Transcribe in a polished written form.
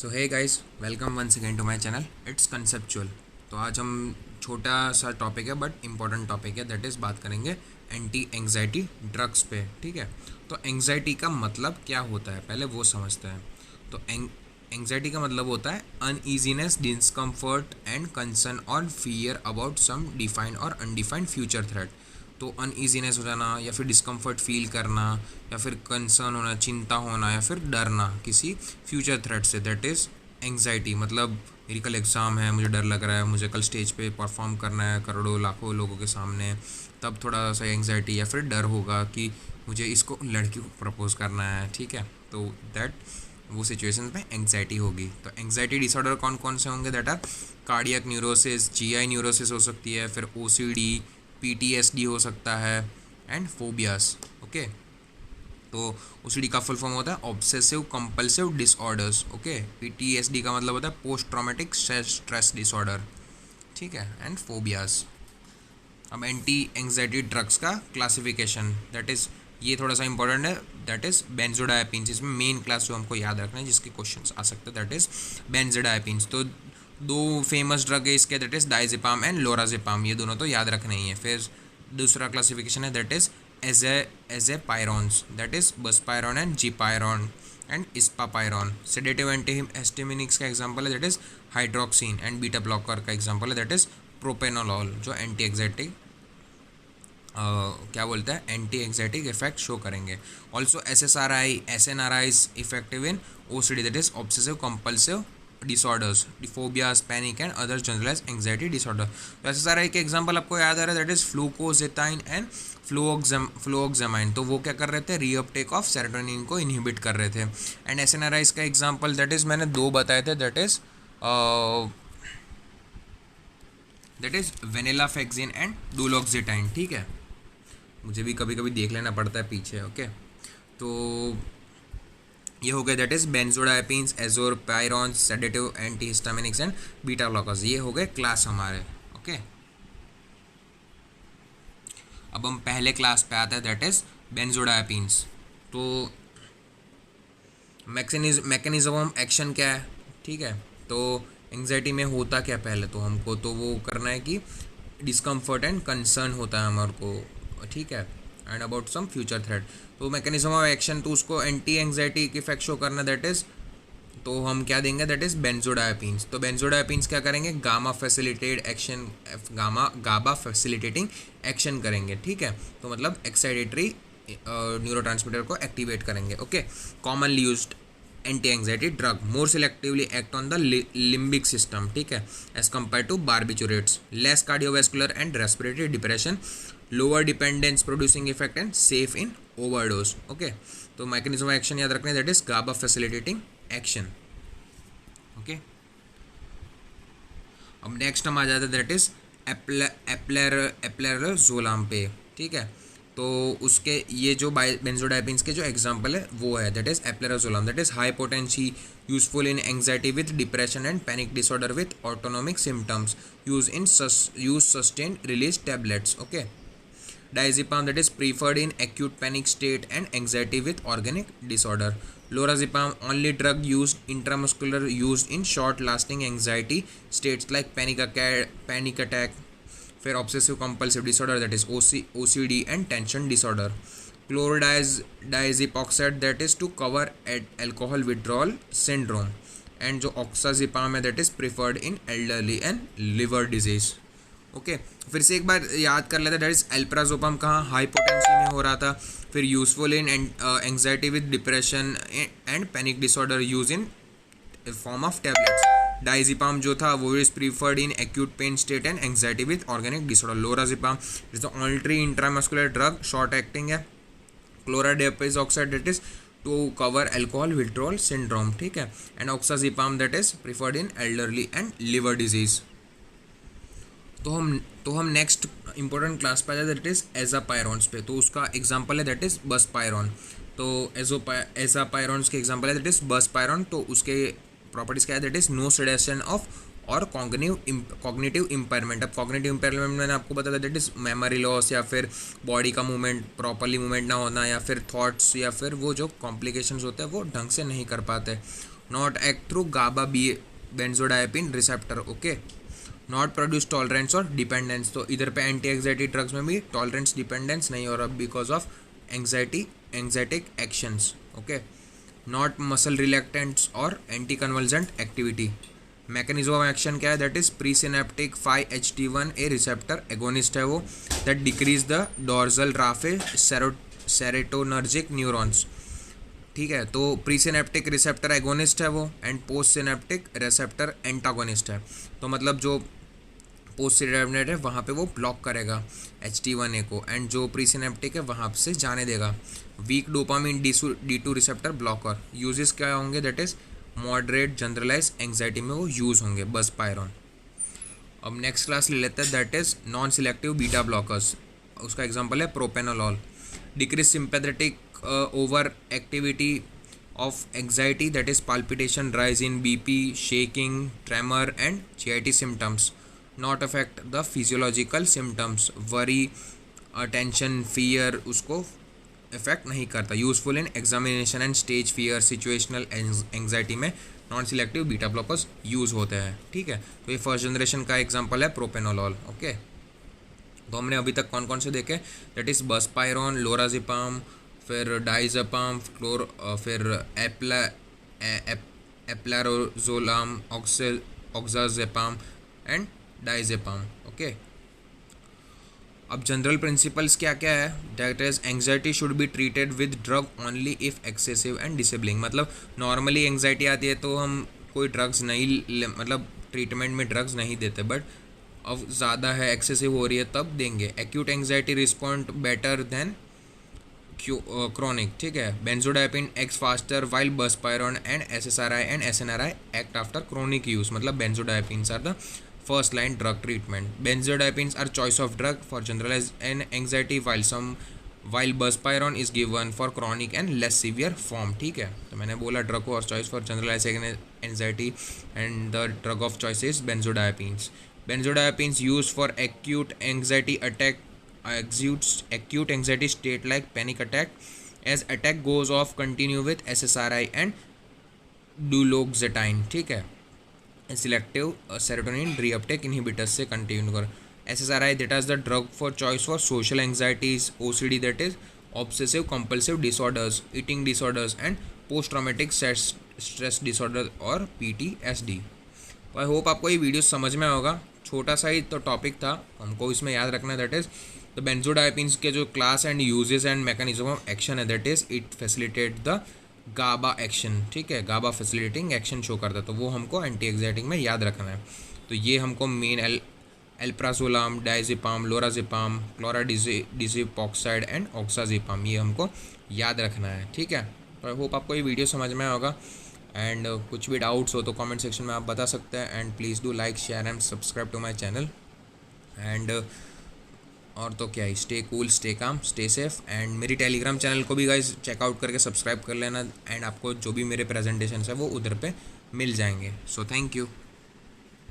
So hey guys, welcome once again to my channel. It's conceptual. तो आज हम छोटा सा टॉपिक है बट इम्पोर्टेंट टॉपिक है, दैट इज़ बात करेंगे एंटी एंग्जाइटी ड्रग्स पे। ठीक है, तो एंग्जाइटी का मतलब क्या होता है पहले वो समझते हैं। तो एंग्जाइटी का मतलब होता है अनईजीनेस, डिस्कम्फर्ट एंड कंसर्न और फियर अबाउट सम डिफाइंड और अनडिफाइंड फ्यूचर थ्रेट। तो अनईजीनेस हो जाना या फिर डिस्कम्फर्ट फील करना या फिर कंसर्न होना, चिंता होना या फिर डरना किसी फ्यूचर थ्रेट से, दैट इज़ एंग्जाइटी। मतलब मेरी कल एग्ज़ाम है, मुझे डर लग रहा है, मुझे कल स्टेज पे परफॉर्म करना है करोड़ों लाखों लोगों के सामने, तब थोड़ा सा एंग्जाइटी या फिर डर होगा कि मुझे इसको लड़की को प्रपोज करना है। ठीक है, तो दैट वो सिचुएशन में एंग्जाइटी होगी। तो एंग्जाइटी डिसऑर्डर कौन कौन से होंगे? That are cardiac neurosis, GI neurosis हो सकती है, फिर ओसीडी, पीटीएसडी हो सकता है, एंड फोबियास। ओके, तो ओसीडी का फुल फॉर्म होता है obsessive compulsive disorders. Okay, PTSD का मतलब होता है पोस्ट ट्रॉमेटिक स्ट्रेस डिसऑर्डर। ठीक है, एंड फोबियास। अब एंटी एंग्जाइटी ड्रग्स का क्लासिफिकेशन, दैट इज़ ये थोड़ा सा इंपॉर्टेंट है, दैट इज़ बेंजोडाइपिन्स। इसमें मेन क्लास जो हमको याद रखना है जिसके क्वेश्चंस आ सकते हैं, दैट इज़ बेंजोडाइपिन्स। तो दो फेमस ड्रग है इसके, that is diazepam and lorazepam, ये दोनों तो याद रखने ही है। फिर दूसरा क्लासिफिकेशन है that is azapirones, that is buspirone and gepirone and ipsapirone. Sedative anti histaminics का एग्जांपल है that is hydroxyzine, and beta blocker का एग्जांपल है दैट इज़ प्रोपेनोलॉल, जो एंटी एग्जैटिक क्या बोलते हैं, एंटी एंग्जाइटिक इफेक्ट शो करेंगे। Also S N R I is effective in OCD, that is obsessive compulsive disorders, phobias, panic and other generalise anxiety disorder. तो SSRI के example आपको याद आ रहा है, दैट इज फ्लूकोजेटाइन एंड फ्लोक्सामाइन। तो वो क्या कर रहे थे, रीअपटेक ऑफ सेरोटोनिन को इनहिबिट कर रहे थे। एंड एस.एन.आर.आई का एग्जांपल दैट इज मैंने दो बताए थे, दैट इज वेनिलाफेक्सिन एंड डुलोक्सिटाइन। ठीक है, मुझे भी कभी कभी देख लेना पड़ता है पीछे। ओके, तो ये हो गए that is benzodiazepines, azapirones, sedative, antihistaminics and beta blockers, ये हो गए क्लास हमारे। ओके, अब हम पहले क्लास पे आते हैं, दैट इज बेंजोडाइपिन्स। तो मैकेनिज्म ऑफ एक्शन क्या है? ठीक है, तो एंग्जाइटी में होता क्या पहले तो हमको तो वो करना है कि डिस्कम्फर्ट एंड कंसर्न होता है हमारे को। ठीक है, and about some future threat. तो मैकेनिज्म ऑफ एक्शन, तो उसको एंटी एंग्जाइटी इफेक्ट शो करना, दैट इज तो हम क्या देंगे, दैट इज बेंजोडाइपिन्स। तो बेंजोडाइपिन्स क्या करेंगे, गाबा फैसिलिटेटिंग एक्शन करेंगे। ठीक है, तो मतलब एक्साइटेटरी न्यूरोट्रांसमीटर को एक्टिवेट करेंगे। Okay, commonly used anti anxiety drug more selectively act on the limbic system. ठीक है, as compare to barbiturates, less cardiovascular and respiratory depression, lower dependence producing effect and safe in overdose. Okay, तो mechanism of action याद रखने, that is GABA facilitating action. Okay, अब next हम आ जाते हैं, दैट इज एप्लेरोजोलाम पे। ठीक है, तो उसके ये जो बेंजोडाइपिन्स के जो एग्जांपल है वो है, that is alprazolam, that is high potency, useful in anxiety with depression and panic disorder with autonomic symptoms, use sustain release tablets. Okay, diazepam, that is preferred in acute panic state and anxiety with organic disorder. Lorazepam, only drug used intramuscular, used in short lasting anxiety states like panic attack, फिर obsessive compulsive disorder, that is OCD and tension disorder. Chlordiazepoxide, that is to cover alcohol withdrawal syndrome. And जो oxazepam है, that is preferred in elderly and liver disease. Okay, फिर से एक बार याद कर लेते हैं, दैट इज एल्प्राजोपम कहाँ, हाई पोटेंसी में हो रहा था, फिर useful in anxiety with depression and panic disorder, use in form of tablets. Diazepam जो था वो is preferred in acute pain state and anxiety with organic disorder. Lorazepam is the only intramuscular drug, short acting है। Chlordiazepoxide, that is to cover alcohol withdrawal syndrome. ठीक है, and oxazepam, that is preferred in elderly and liver disease. तो हम next important class पे आ जाए, that is एजापायरॉन्स पे। तो उसका एग्जांपल है दैट इज बसपायरॉन। तो एजापायरॉन्स के एग्जांपल है दैट इज बसपायरॉन। तो उसके प्रॉपर्टीज क्या है, that is no sedation of और कॉग्निटिव इम्पेयरमेंट। अब कॉग्निटिव इम्पेयरमेंट मैंने आपको बताया, दैट इज मेमोरी लॉस या फिर बॉडी का मूवमेंट प्रॉपरली मूवमेंट ना होना, या फिर थॉट्स या फिर वो जो कॉम्प्लिकेशंस होते हैं वो ढंग से नहीं कर पाते। Not act through GABA B benzodiazepine receptor, okay, not produce tolerance और डिपेंडेंस। तो इधर पे एंटी एंग्जाइटी ड्रग्स में भी टॉलरेंस डिपेंडेंस नहीं हो रहा because of anxiolytic actions, okay, not muscle relaxants और anti convulsant activity. Mechanism of action क्या है, that is pre synaptic 5-HT1A receptor agonist है वो, that decrease the dorsal raphe serotonergic neurons, ठीक है। तो प्री सिनेप्टिक रिसेप्टर एगोनिस्ट है वो and post synaptic receptor antagonist है। तो मतलब जो पोस्ट सिनेप्टिक है वहाँ पे वो ब्लॉक करेगा HT1A को एंड जो प्री सिनेप्टिक है वहाँ से जाने देगा। Weak dopamine D2 receptor blocker uses क्या होंगे, that is moderate generalize anxiety में वो यूज़ होंगे बसपायरॉन। अब नेक्स्ट क्लास ले लेते हैं, that is non selective beta blockers. उसका एग्जांपल है propranolol. Decrease sympathetic over activity of anxiety, that is palpitation, rise in BP, shaking, tremor and GIT symptoms, not affect the physiological symptoms, worry, tension, fear उसको effect नहीं करता। Useful in examination and stage fear, situational anxiety में non selective beta blockers use होते हैं, ठीक है। तो ये फर्स्ट जनरेशन का एग्जांपल है प्रोपेनोलॉल, ओके। तो हमने अभी तक कौन कौन से देखे, दैट इज बसपायरॉन, लोराजिपाम, फिर डाइजेपाम, फिर एप्लारोजोलाम, ऑक्साजेपाम एंड डाइजेपाम, ओके। अब जनरल प्रिंसिपल्स क्या क्या है, that is anxiety should be treated with drug only if excessive and disabling. मतलब नॉर्मली एंग्जाइटी आती है तो हम कोई ड्रग्स नहीं मतलब ट्रीटमेंट में ड्रग्स नहीं देते, बट अब ज़्यादा है, एक्सेसिव हो रही है तब देंगे। Acute anxiety respond better than chronic, ठीक है। Benzodiazepine acts faster while buspirone and SSRI and SNRI act after chronic use. मतलब benzodiazepines are the first line drug treatment. Benzodiazepines are choice of drug for generalized anxiety while buspirone is given for chronic and less severe form, ठीक है। तो मैंने बोला drug और choice for generalize anxiety and the drug of choice is benzodiazepines. Benzodiazepines use for acute anxiety attack, acute anxiety state like panic attack. As attack goes off, continue with SSRI and duloxetine, ठीक है। Selective serotonin reuptake inhibitors से continue कर। SSRI that is the drug for choice for social anxieties, OCD that is obsessive compulsive disorders, eating disorders and post traumatic stress disorder और PTSD। तो I hope आपको ये video समझ में होगा। छोटा सा ही तो टॉपिक था, हमको इसमें याद रखना दैट इज द बेंजोडाइपिन्स के जो class and uses and mechanism of action है, that is it facilitate the GABA action, ठीक है। गाबा फैसिलिटेटिंग एक्शन शो करता है, तो वो हमको एंटी एंग्जाइटिक में याद रखना है। तो ये हमको मेन एल्प्राजोलाम, डाइजेपाम, लोराजिपाम, क्लोराडिजिपॉक्साइड एंड ऑक्साजिपाम, ये हमको याद रखना है, ठीक है। तो आई होप आपको ये वीडियो समझ में होगा एंड कुछ भी डाउट्स हो तो कमेंट सेक्शन में आप बता सकते हैं and please do like, share and subscribe to my channel and और तो क्या ही, stay cool, stay calm, stay safe and मेरी टेलीग्राम चैनल को भी गाइज चेकआउट करके सब्सक्राइब कर लेना एंड आपको जो भी मेरे प्रेजेंटेशन है वो उधर पे मिल जाएंगे। So thank you.